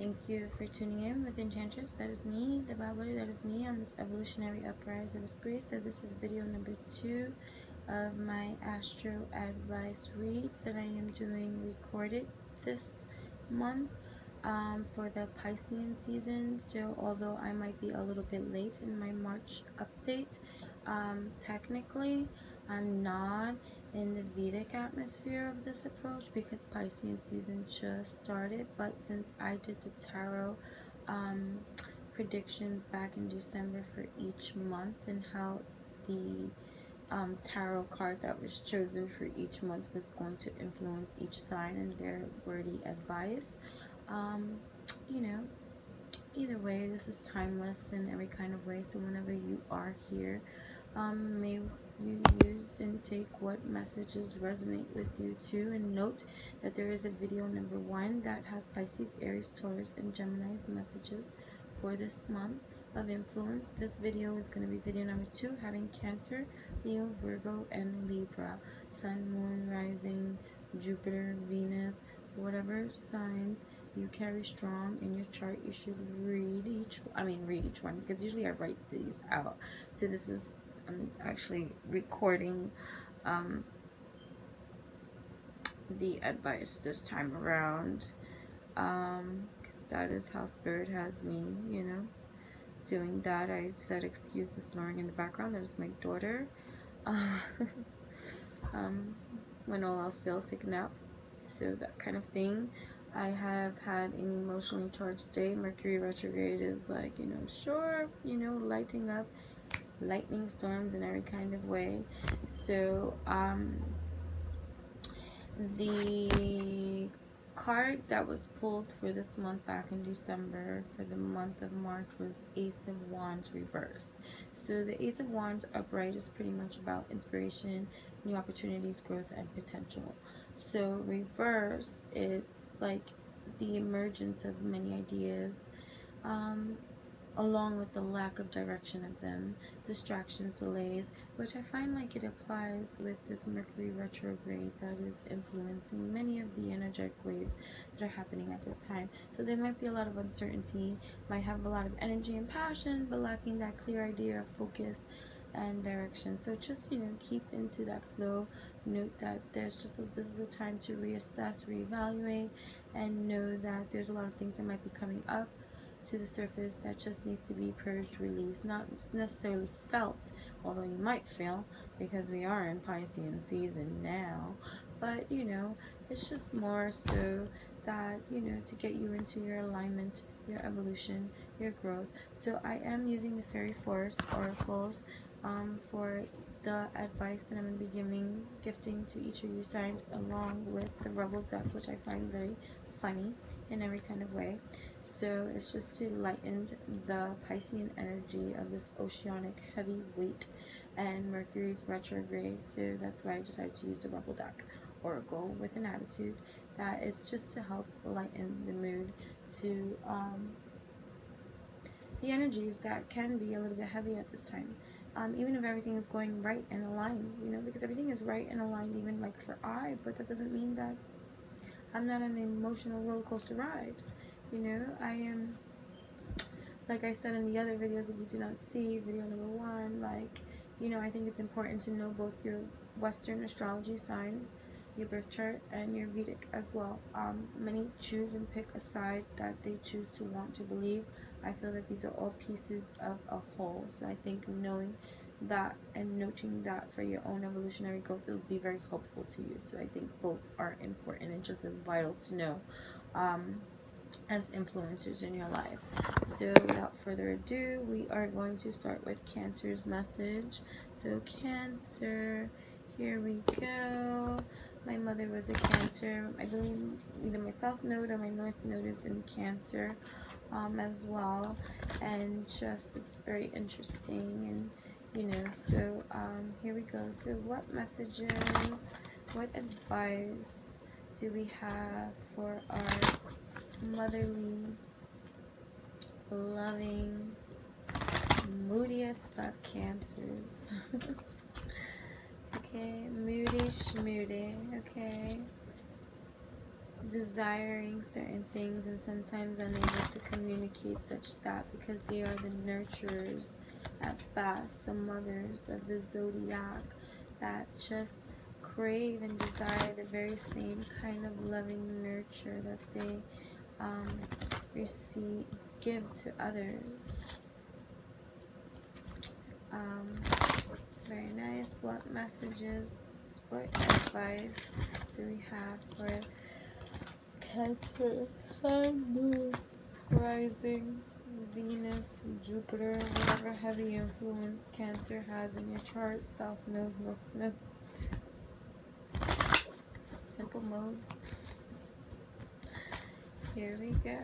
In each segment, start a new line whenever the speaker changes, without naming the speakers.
Thank you for tuning in with Enchantress. That is me, the Babbler. That is me on this evolutionary uprise of the spirit. So this is video number 2 of my astro advice reads that I am doing recorded this month for the Piscean season. So although I might be a little bit late in my March update, technically I'm not in the Vedic atmosphere of this approach because Piscean season just started. But since I did the tarot predictions back in December for each month and how the tarot card that was chosen for each month was going to influence each sign and their wordy advice, you know, either way, this is timeless in every kind of way. So whenever you are here, may you use and take what messages resonate with you too. And note that there is a video number 1 that has Pisces, Aries, Taurus, and Gemini's messages for this month of influence. This video is going to be video number 2, having Cancer, Leo, Virgo, and Libra. Sun, Moon, Rising, Jupiter, Venus, whatever signs you carry strong in your chart, you should read each one, because usually I write these out. So this is, I'm actually recording the advice this time around, because that is how spirit has me, doing that. I said excuse the snoring in the background. That is my daughter. When all else fails, take a nap. So that kind of thing. I have had an emotionally charged day. Mercury retrograde is like, lighting up lightning storms in every kind of way. So the card that was pulled for this month back in December for the month of March was Ace of Wands reversed. So the Ace of Wands upright is pretty much about inspiration, new opportunities, growth, and potential. So reversed, it's like the emergence of many ideas, along with the lack of direction of them, distractions, delays, which I find like it applies with this Mercury retrograde that is influencing many of the energetic waves that are happening at this time. So there might be a lot of uncertainty, might have a lot of energy and passion, but lacking that clear idea of focus and direction. So just keep into that flow. Note that this is a time to reassess, reevaluate, and know that there's a lot of things that might be coming up to the surface that just needs to be purged, released, not necessarily felt, although you might feel, because we are in Piscean season now. But it's just more so that to get you into your alignment, your evolution, your growth. So I am using the Fairy Forest oracles for the advice that I'm going to be gifting to each of you signs, along with the Rebel deck, which I find very funny in every kind of way. So it's just to lighten the Piscean energy of this oceanic heavy weight and Mercury's retrograde. So that's why I decided to use the Rebel deck oracle with an attitude that is just to help lighten the mood to the energies that can be a little bit heavy at this time. Even if everything is going right and aligned, because everything is right and aligned, even like for I, but that doesn't mean that I'm not an emotional roller coaster ride. I am, like I said in the other videos, if you do not see video number 1, I think it's important to know both your Western astrology signs, your birth chart, and your Vedic as well. Many choose and pick a side that they choose to want to believe. I feel that these are all pieces of a whole. So I think knowing that and noting that for your own evolutionary growth, it will be very helpful to you. So I think both are important and just as vital to know as influencers in your life. So without further ado, we are going to start with Cancer's message. So Cancer, here we go. My mother was a Cancer. I believe either my South Node or my North Node is in Cancer as well. And just it's very interesting. And so here we go. So what messages, what advice do we have for our motherly, loving, moody as fuck Cancers? Okay, moody schmoody. Okay, desiring certain things and sometimes unable to communicate such that because they are the nurturers at best, the mothers of the zodiac that just crave and desire the very same kind of loving nurture that they receive, give to others. Very nice. What messages, what advice do we have for Cancer, Sun, Moon, Rising, Venus, Jupiter, whatever heavy influence Cancer has in your chart? South Node, North Node. Simple mode. Here we go.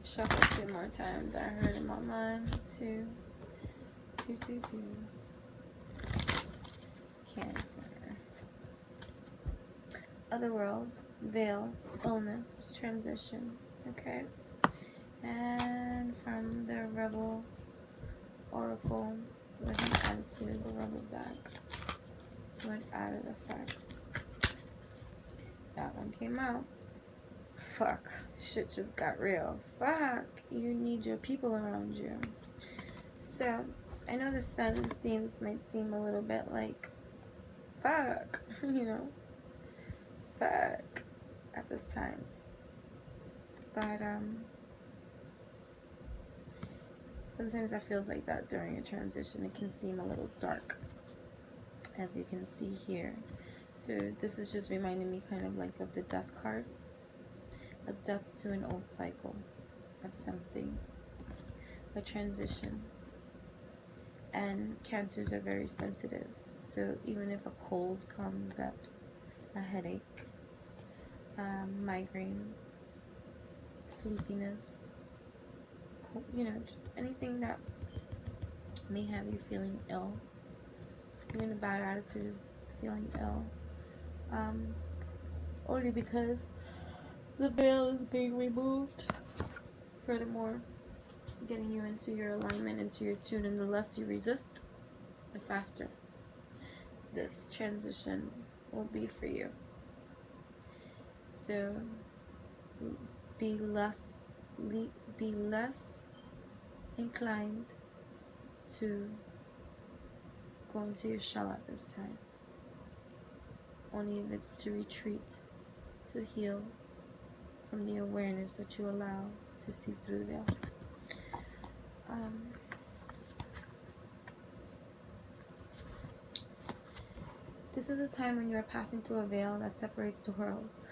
Shuffle 2 more times. I heard in my mind. 2, 2, 2, 2. Cancer. Other world, veil, illness, transition. Okay. And from the Rebel Oracle, with an attitude, the Rebel deck went out of effect. That one came out. Fuck. Shit just got real. Fuck. You need your people around you. So, I know the sun might seem a little bit like, fuck, you know, fuck, at this time. But, sometimes I feel like that during a transition. It can seem a little dark, as you can see here. So, this is just reminding me kind of like of the death card. A death to an old cycle of something. A transition. And cancers are very sensitive. So even if a cold comes up, a headache, migraines, sleepiness, you know, just anything that may have you feeling ill, even a bad attitude is feeling ill, it's only because the veil is being removed. Furthermore, getting you into your alignment, into your tune, and the less you resist, the faster this transition will be for you. So be less inclined to go into your shell at this time. Only if it's to retreat, to heal from the awareness that you allow to see through the veil. This is a time when you are passing through a veil that separates two worlds.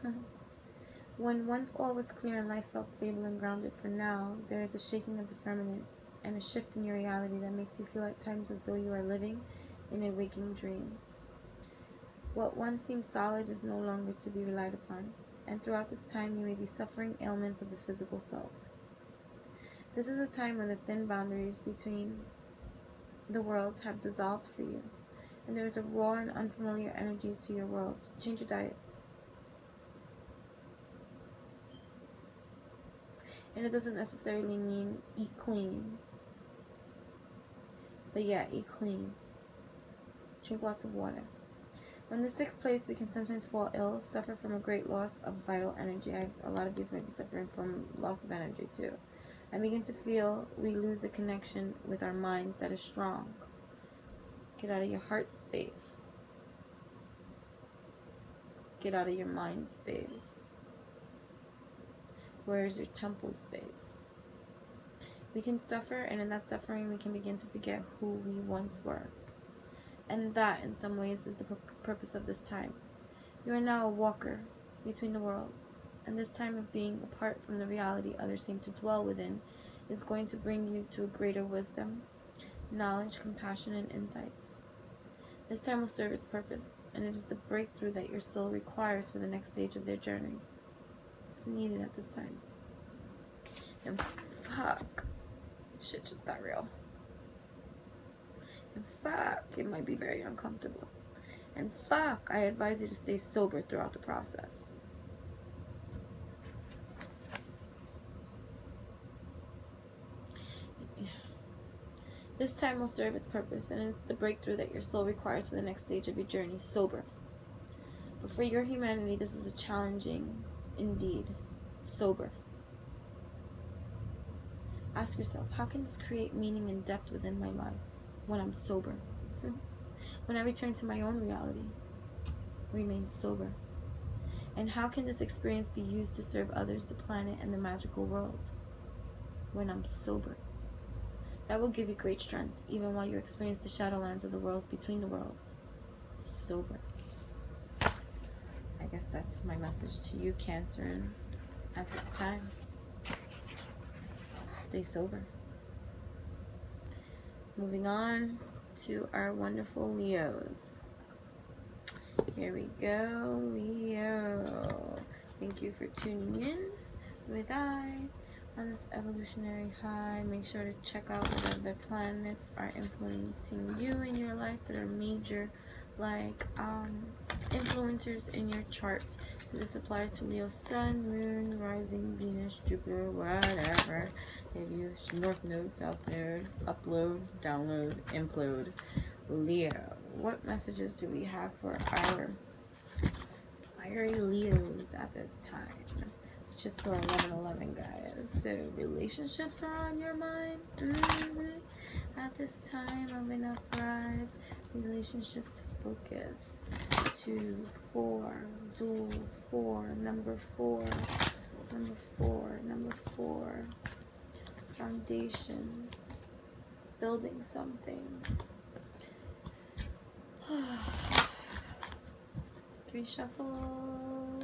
When once all was clear and life felt stable and grounded, for now, there is a shaking of the firmament and a shift in your reality that makes you feel at times as though you are living in a waking dream. What once seemed solid is no longer to be relied upon, and throughout this time you may be suffering ailments of the physical self. This is a time when the thin boundaries between the worlds have dissolved for you, and there is a raw and unfamiliar energy to your world. Change your diet. And it doesn't necessarily mean eat clean. But yeah, eat clean. Drink lots of water. When the sixth place, we can sometimes fall ill, suffer from a great loss of vital energy. A lot of these might be suffering from loss of energy too. I begin to feel we lose a connection with our minds that is strong. Get out of your heart space. Get out of your mind space. Where is your temple space? We can suffer, and in that suffering we can begin to forget who we once were. And that, in some ways, is the purpose of this time. You are now a walker between the worlds, and this time of being apart from the reality others seem to dwell within is going to bring you to a greater wisdom, knowledge, compassion, and insights. This time will serve its purpose, and it is the breakthrough that your soul requires for the next stage of their journey. It's needed at this time. And fuck, shit just got real. And fuck, it might be very uncomfortable. And fuck, I advise you to stay sober throughout the process. This time will serve its purpose, and it's the breakthrough that your soul requires for the next stage of your journey. Sober. But For your humanity, this is a challenging, indeed, sober. Ask yourself, how can this create meaning and depth within my life when I'm sober? When I return to my own reality, remain sober. And how can this experience be used to serve others, the planet, and the magical world when I'm sober? That will give you great strength, even while you experience the shadowlands of the worlds between the worlds. Sober. I guess that's my message to you, Cancers, at this time. Stay sober. Moving on to our wonderful Leos. Here we go, Leo. Thank you for tuning in with I on this evolutionary high. Make sure to check out what other planets are influencing you in your life that are major, like influencers in your chart. So this applies to Leo Sun, Moon, Rising, Venus, Jupiter, whatever. If you North Node, South Node, upload, download, implode. Leo, what messages do we have for our fiery Leos at this time? It's just so 11-11, guys. So relationships are on your mind at this time of an uprise. Relationships focus. 2, 4, dual 4, number 4, number 4, number 4. Foundations. Building something. 3 shuffles.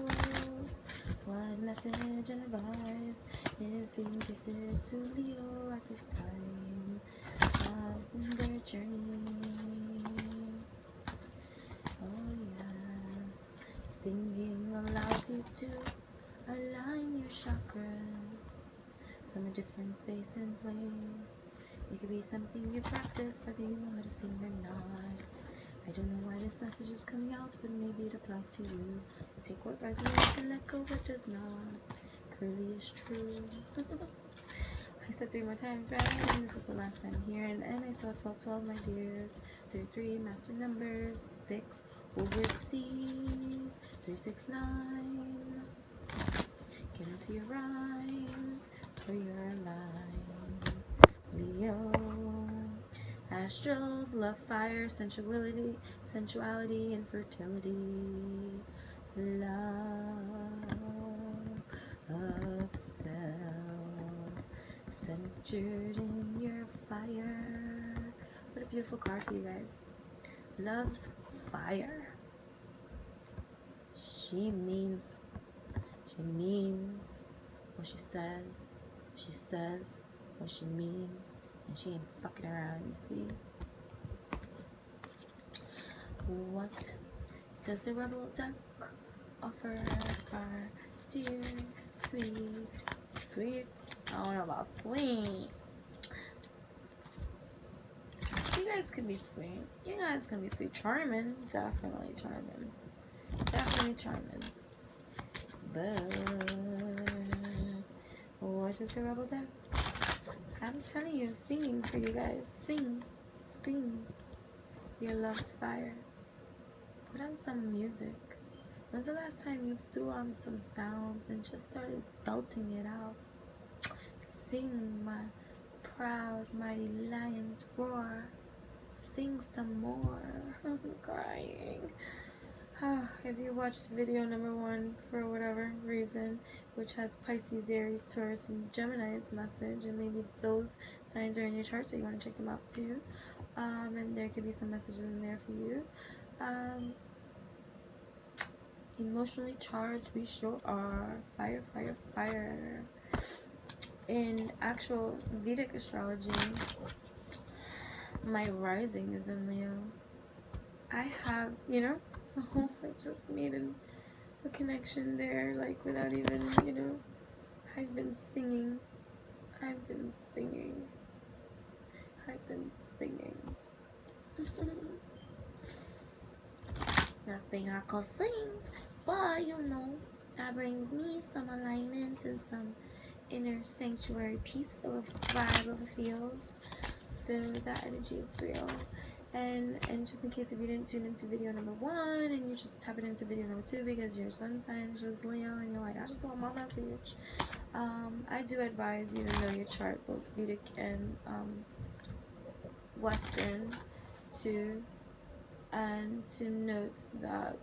What message and advice is being gifted to Leo at this time of their journey? Oh yes, singing allows you to align your chakras from a different space and place. It could be something you practice, whether you know how to sing or not. I don't know why this message is coming out, but maybe it applies to you. Take what resonates and let go what does not. Clearly is true. I said 3 more times, right? And this is the last time here. And then I saw 12, my dears. 33, master numbers. 6, overseas. 3, 6, 9. Get into your rhyme, for you're alive. Leo. Astral, love, fire, sensuality, and fertility. Love of self, centered in your fire. What a beautiful card for you guys. Love's fire. She means what she says. She says what she means. And she ain't fucking around, you see? What does the rebel duck offer our dear, sweet, I don't know about sweet. You guys can be sweet. You guys can be sweet. Charming. Definitely charming. Definitely charming. But what does the rebel duck? I'm telling you, singing for you guys. Sing your love's fire. Put on some music. When's the last time you threw on some sounds and just started belting it out? Sing, my proud, mighty lions roar. Sing some more. I'm crying. If you watched video number 1 for whatever reason, which has Pisces, Aries, Taurus, and Gemini's message, and maybe those signs are in your chart, so you want to check them out too. And there could be some messages in there for you. Emotionally charged, we sure are. Fire, fire, fire. In actual Vedic astrology, my rising is in Leo. I have, I just made a connection there, like, without even, I've been singing. Nothing I call sings, but, that brings me some alignments and some inner sanctuary peace of a vibe of a feel. So that energy is real. And just in case if you didn't tune into video number 1 and you're just tapping into video number 2 because your sun sign is just Leo and you're like, I just want my message. I do advise you to know your chart, both Vedic and Western, and to note that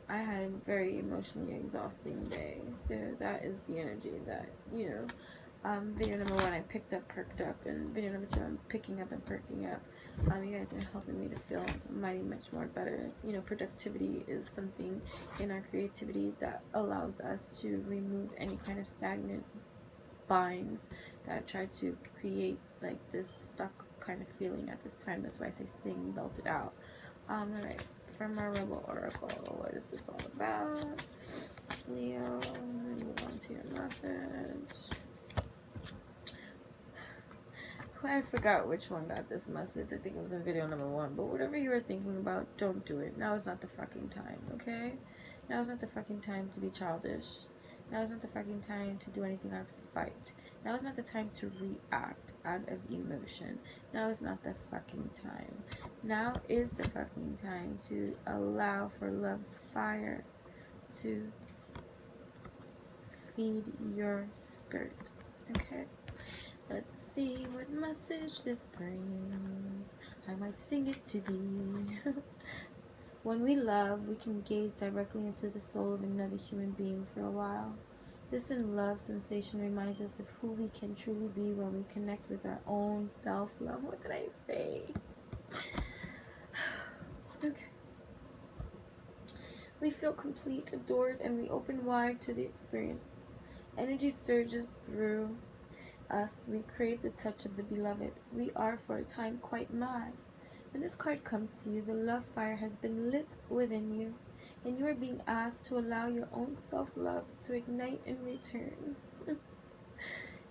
I had a very emotionally exhausting day. So that is the energy that, you know, video number 1 I picked up, perked up, and video number 2 I'm picking up and perking up. You guys are helping me to feel mighty much more better. You know, productivity is something in our creativity that allows us to remove any kind of stagnant binds that try to create like this stuck kind of feeling at this time. That's why I say sing, belt it out. Alright, from our Rebel Oracle, what is this all about? Leo, move on to your message. I forgot which one got this message. I think it was in video number 1. But whatever you were thinking about, don't do it. Now is not the fucking time, okay? Now is not the fucking time to be childish. Now is not the fucking time to do anything out of spite. Now is not the time to react out of emotion. Now is not the fucking time. Now is the fucking time to allow for love's fire to feed your spirit, okay? Let's see what message this brings. I might sing it to thee. When we love, we can gaze directly into the soul of another human being for a while. This in love sensation reminds us of who we can truly be when we connect with our own self-love. What did I say? Okay. We feel complete, adored, and we open wide to the experience. Energy surges through us. We crave the touch of the beloved. We are for a time quite mad. When this card comes to you, the love fire has been lit within you, and you are being asked to allow your own self-love to ignite in return.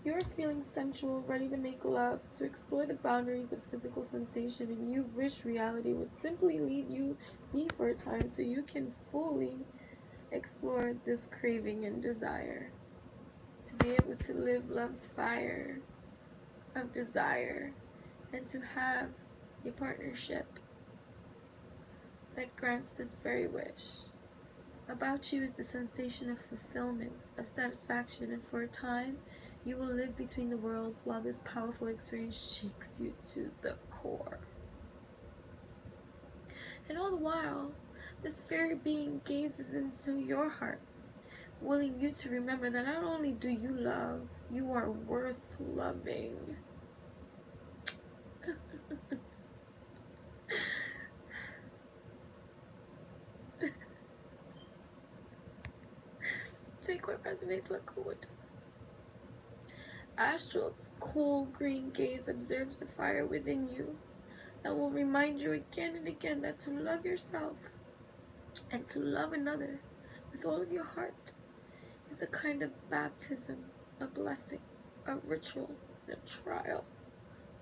You are feeling sensual, ready to make love, to explore the boundaries of physical sensation, and you wish reality would simply leave you be for a time so you can fully explore this craving and desire. To be able to live love's fire of desire, and to have a partnership that grants this very wish. About you is the sensation of fulfillment, of satisfaction, and for a time, you will live between the worlds while this powerful experience shakes you to the core. And all the while, this fairy being gazes into your heart, willing you to remember that not only do you love, you are worth loving. Take what resonates, let go what doesn't. Astral's cool green gaze observes the fire within you and will remind you again and again that to love yourself and to love another with all of your heart is a kind of baptism, a blessing, a ritual, a trial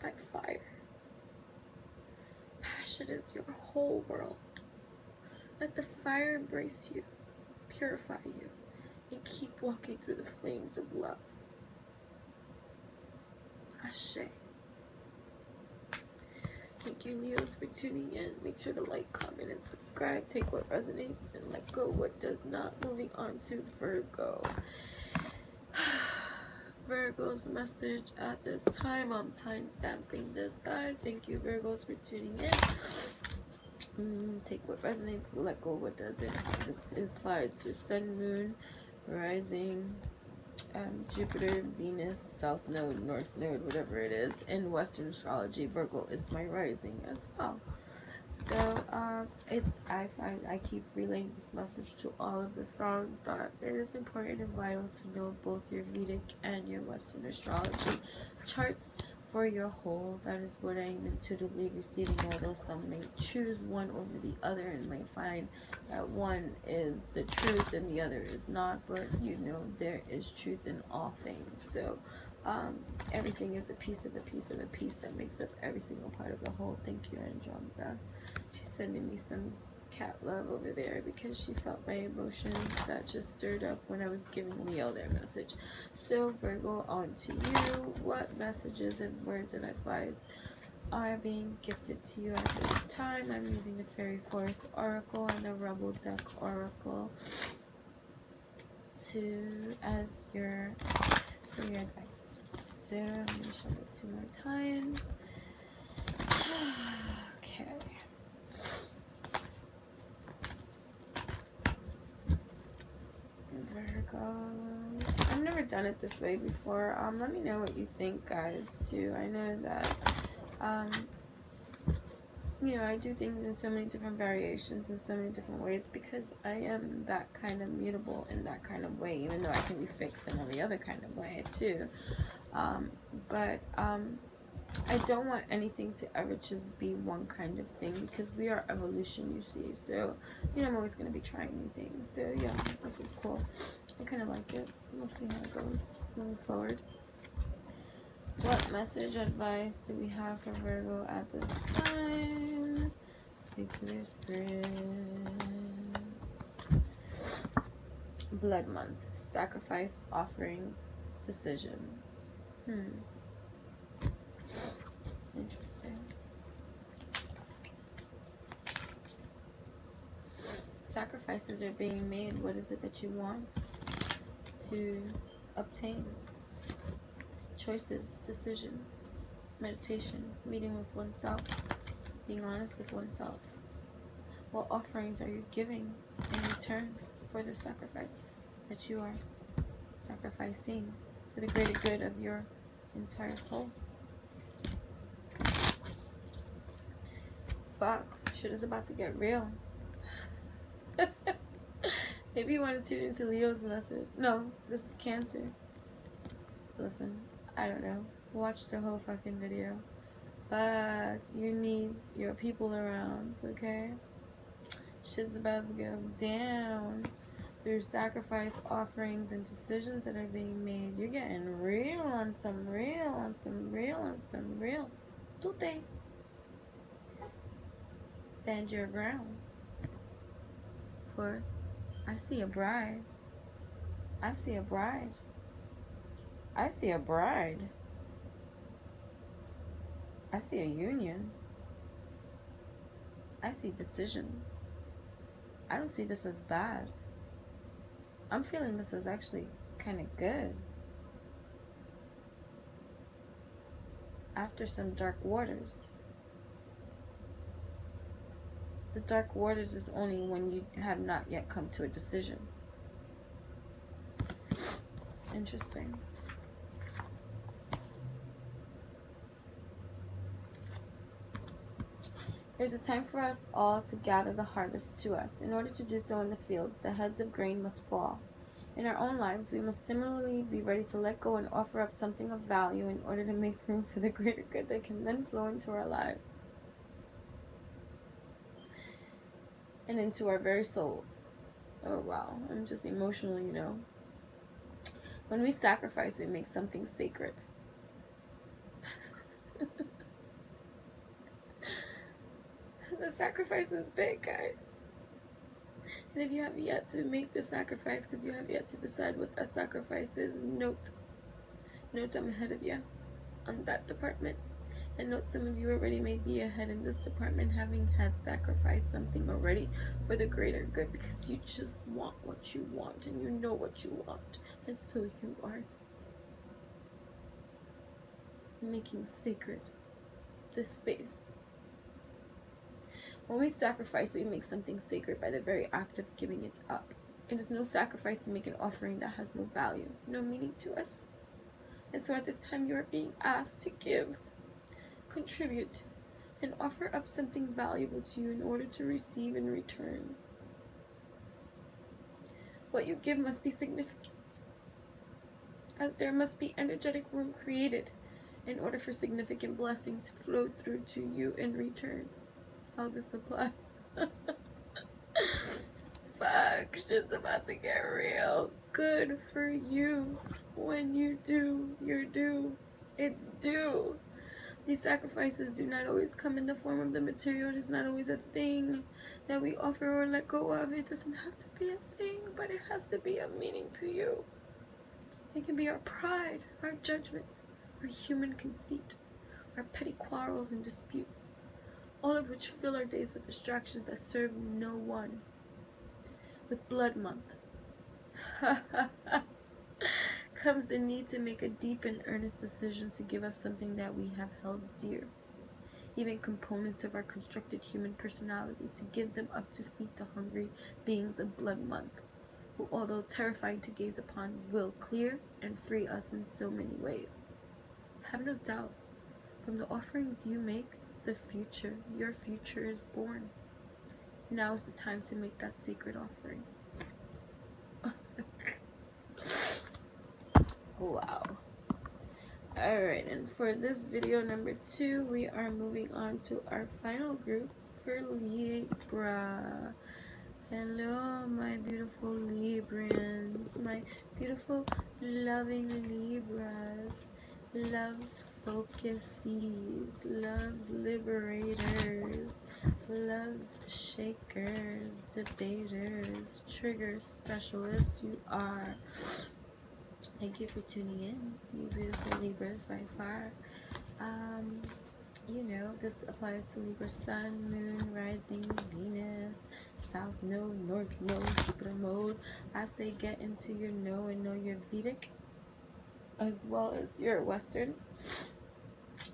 by fire. Passion is your whole world. Let the fire embrace you, purify you, and keep walking through the flames of love. Ashe. Thank you, Leos, for tuning in. Make sure to like, comment, and subscribe. Take what resonates and let go what does not. Moving on to Virgo. Virgo's message at this time. I'm time stamping this, guys. Thank you, Virgos, for tuning in. Take what resonates, let go what doesn't. This applies to Sun, Moon, Rising, Jupiter, Venus, South Node, North Node, whatever it is. In Western astrology, Virgo is my rising as well. So I keep relaying this message to all of the songs that it is important and vital to know both your Vedic and your Western astrology charts for your whole. That is what I am intuitively receiving, although some may choose one over the other and may find that one is the truth and the other is not, but you know there is truth in all things. So everything is a piece of a piece of a piece that makes up every single part of the whole. Thank you, Andromeda. She's sending me some cat love over there because she felt my emotions that just stirred up when I was giving Leo their message. So Virgo, on to you. What messages and words and advice are being gifted to you at this time. I'm using the Fairy Forest Oracle and the Rebel Deck Oracle as your advice. So I'm going to shuffle it 2 more times. Okay. Virgo. I've never done it this way before. Let me know what you think, guys, too. I know that you know, I do things in so many different variations, in so many different ways, because I am that kind of mutable in that kind of way, even though I can be fixed in every other kind of way too. But I don't want anything to ever just be one kind of thing, because we are evolution, you see. So, you know, I'm always going to be trying new things. So yeah, this is cool. I kind of like it. We'll see how it goes moving forward. What message, advice do we have for Virgo at this time? Speak to their spirits. Blood month. Sacrifice, offerings, decisions. Interesting. Sacrifices are being made. What is it that you want to obtain? Choices, decisions, meditation, meeting with oneself, being honest with oneself. What offerings are you giving in return for the sacrifice that you are sacrificing for the greater good of your entire whole? Fuck, shit is about to get real. Maybe you want to tune into Leo's message. No, this is Cancer. Listen, I don't know. Watch the whole fucking video. But you need your people around, okay? Shit's about to go down. Through sacrifice, offerings, and decisions that are being made. You're getting real on some real, on some real, on some real. Tute. Stand your ground. For I see a bride. I see a bride. I see a bride. I see a union. I see decisions. I don't see this as bad. I'm feeling this as actually kind of good. After some dark waters. The dark waters is only when you have not yet come to a decision. Interesting. There's a time for us all to gather the harvest to us. In order to do so in the fields, the heads of grain must fall. In our own lives, we must similarly be ready to let go and offer up something of value in order to make room for the greater good that can then flow into our lives and into our very souls. Oh wow, I'm just emotional, you know. When we sacrifice, we make something sacred. The sacrifice was big, guys. And if you have yet to make the sacrifice, because you have yet to decide what that sacrifice is, note I'm ahead of you on that department. And note some of you already may be ahead in this department, having had sacrificed something already for the greater good, because you just want what you want and you know what you want. And so you are making sacred this space. When we sacrifice, we make something sacred by the very act of giving it up. It is no sacrifice to make an offering that has no value, no meaning to us. And so at this time, you are being asked to give, contribute, and offer up something valuable to you in order to receive in return. What you give must be significant, as there must be energetic room created in order for significant blessing to flow through to you in return. How this applies. Fuck, shit's about to get real. Good for you. When you do your due, it's due. These sacrifices do not always come in the form of the material. It is not always a thing that we offer or let go of. It doesn't have to be a thing, but it has to be a meaning to you. It can be our pride, our judgment, our human conceit, our petty quarrels and disputes, all of which fill our days with distractions that serve no one. With Blood Month comes the need to make a deep and earnest decision to give up something that we have held dear, even components of our constructed human personality, to give them up to feed the hungry beings of Blood Month, who, although terrifying to gaze upon, will clear and free us in so many ways. Have no doubt, from the offerings you make, your future is born. Now is the time to make that sacred offering. Wow. Alright, and for this video number 2, we are moving on to our final group for Libra. Hello, my beautiful Librans, my beautiful loving Libras, love's focusees, love's liberators, love's shakers, debaters, trigger specialists. You are. Thank you for tuning in, you beautiful Libras by far. You know, this applies to Libra Sun, Moon, Rising, Venus, South Node, North Node, Jupiter mode, as they get into your know and know your Vedic, as well as your Western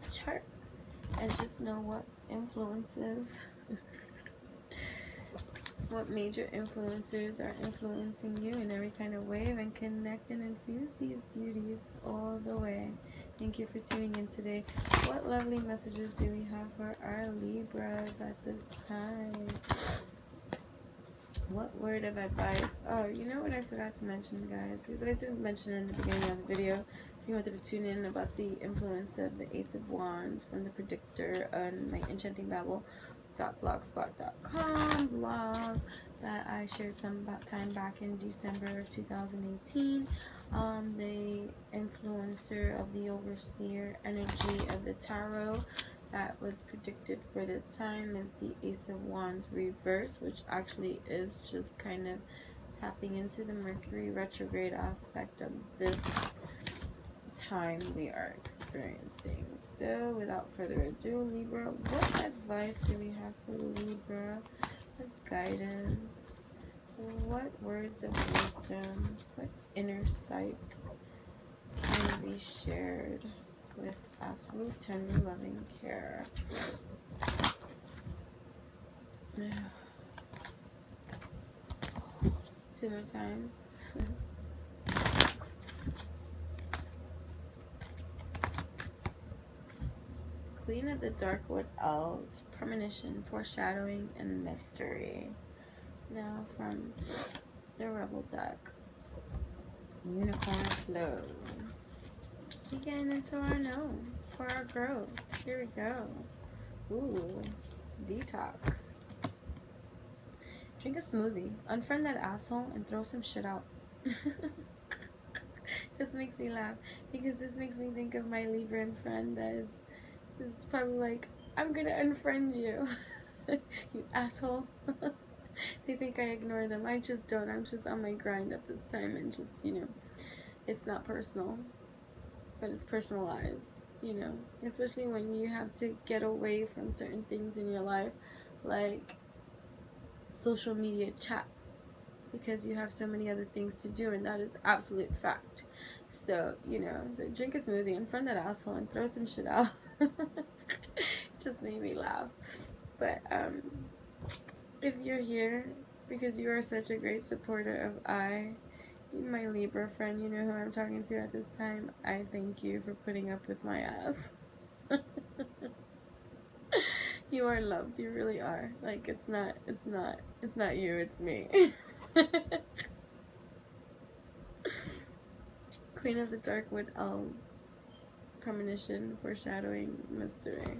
chart, and just know what influences, what major influencers are influencing you in every kind of way, and connect and infuse these beauties all the way. Thank you for tuning in today. What lovely messages do we have for our Libras at this time? What word of advice? Oh, you know what I forgot to mention, guys, but I did mention it in the beginning of the video, so you wanted to tune in about the influence of the Ace of Wands from the predictor on my enchantingbabble.blogspot.com blog that I shared some time back in December of 2018. The influencer of the overseer energy of the tarot that was predicted for this time is the Ace of Wands reverse, which actually is just kind of tapping into the Mercury retrograde aspect of this time we are experiencing. So without further ado, Libra, what advice do we have for Libra? What guidance? What words of wisdom? What inner sight can be shared with absolute tender loving care? Two more times. Queen of the Darkwood Elves, premonition, foreshadowing, and mystery. Now from the Rebel deck, Unicorn Flow. We getting into our know for our growth. Here we go. Ooh, detox. Drink a smoothie. Unfriend that asshole and throw some shit out. This makes me laugh because this makes me think of my Libran friend that is probably like, I'm gonna unfriend you. You asshole. They think I ignore them. I just don't. I'm just on my grind at this time, and just, you know, it's not personal, but it's personalized, you know, especially when you have to get away from certain things in your life, like social media chats, because you have so many other things to do, and that is absolute fact. So, you know, so drink a smoothie, unfriend that asshole, and throw some shit out. It just made me laugh. But if you're here because you are such a great supporter of my Libra friend, you know who I'm talking to at this time, I thank you for putting up with my ass. You are loved. You really are. Like, it's not you, it's me. Queen of the Darkwood Elves, premonition, foreshadowing, mystery.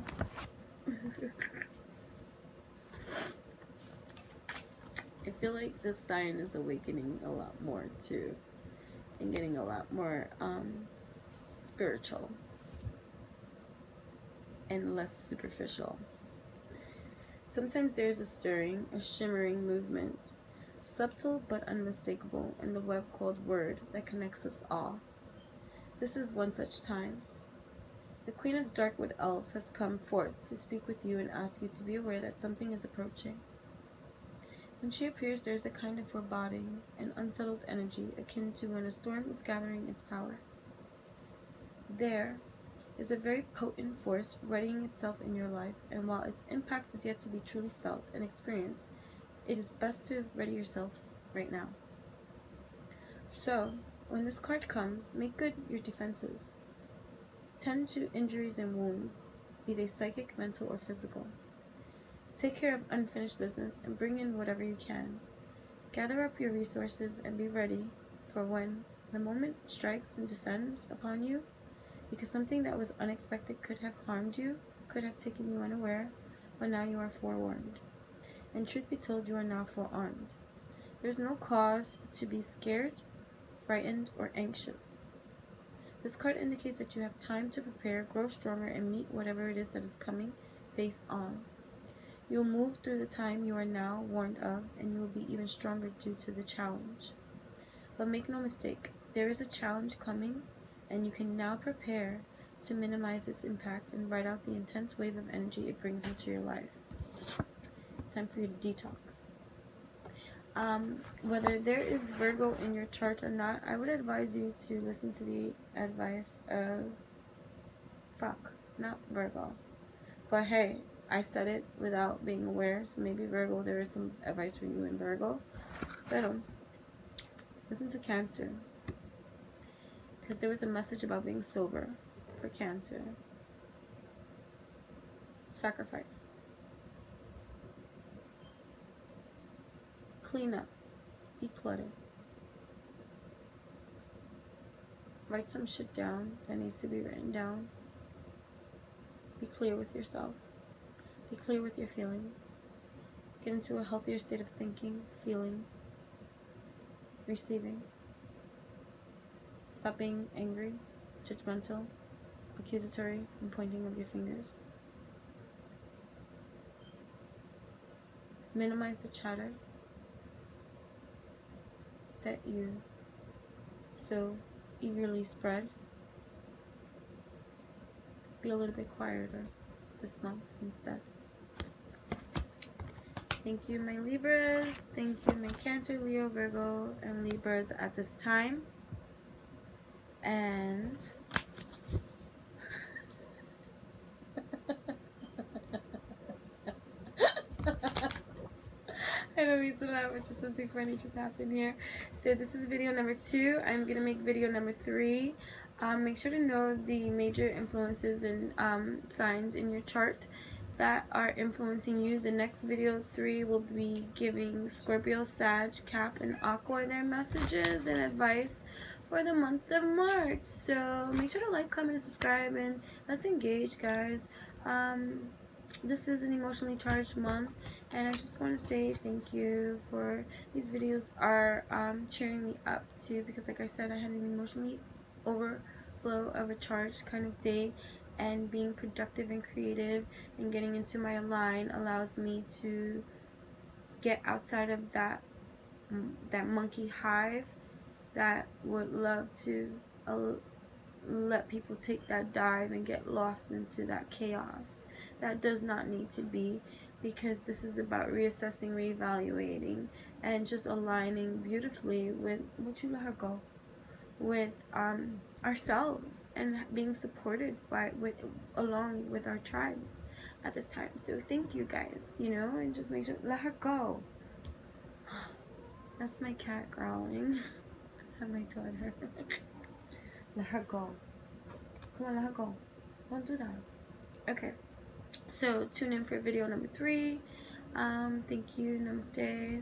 I feel like this sign is awakening a lot more too, and getting a lot more spiritual and less superficial. Sometimes there's a stirring, a shimmering movement, subtle but unmistakable, in the web called word that connects us all. This is one such time. The Queen of Darkwood Elves has come forth to speak with you and ask you to be aware that something is approaching. When she appears, there is a kind of foreboding and unsettled energy akin to when a storm is gathering its power. There is a very potent force readying itself in your life, and while its impact is yet to be truly felt and experienced, it is best to ready yourself right now. So, when this card comes, make good your defenses. Tend to injuries and wounds, be they psychic, mental, or physical. Take care of unfinished business and bring in whatever you can. Gather up your resources and be ready for when the moment strikes and descends upon you, because something that was unexpected could have harmed you, could have taken you unaware, but now you are forewarned. And truth be told, you are now forearmed. There is no cause to be scared, frightened, or anxious. This card indicates that you have time to prepare, grow stronger, and meet whatever it is that is coming face on. You will move through the time you are now warned of, and you will be even stronger due to the challenge. But make no mistake, there is a challenge coming, and you can now prepare to minimize its impact and ride out the intense wave of energy it brings into your life. It's time for you to detox. Whether there is Virgo in your chart or not, I would advise you to listen to the advice of not Virgo. But hey, I said it without being aware, so maybe Virgo, there is some advice for you in Virgo. But listen to Cancer, because there was a message about being sober for Cancer. Sacrifice. Clean up. Declutter. Write some shit down that needs to be written down. Be clear with yourself. Be clear with your feelings. Get into a healthier state of thinking, feeling, receiving. Stop being angry, judgmental, accusatory, and pointing of your fingers. Minimize the chatter that you so eagerly spread. Be a little bit quieter this month instead. Thank you, my Libras. Thank you, my Cancer, Leo, Virgo, and Libras at this time. And I don't mean to laugh, but just something funny just happened here. So this is video number 2. I'm going to make video number 3. Make sure to know the major influences and signs in your chart that are influencing you. The next video 3 will be giving Scorpio, Sag, Cap, and Aqua their messages and advice for the month of March. So make sure to like, comment, and subscribe, and let's engage, guys. This is an emotionally charged month, and I just want to say thank you for these videos are cheering me up too, because like I said, I had an emotionally overflow of a charged kind of day, and being productive and creative and getting into my line allows me to get outside of that monkey hive that would love to let people take that dive and get lost into that chaos. That does not need to be, because this is about reassessing, reevaluating, and just aligning beautifully with what you let her go, with ourselves, and being supported along with our tribes at this time. So thank you, guys, and just make sure, let her go. That's my cat growling. Have I told her? Let her go. Come on, let her go. Don't do that. Okay. So tune in for video number 3. Thank you. Namaste.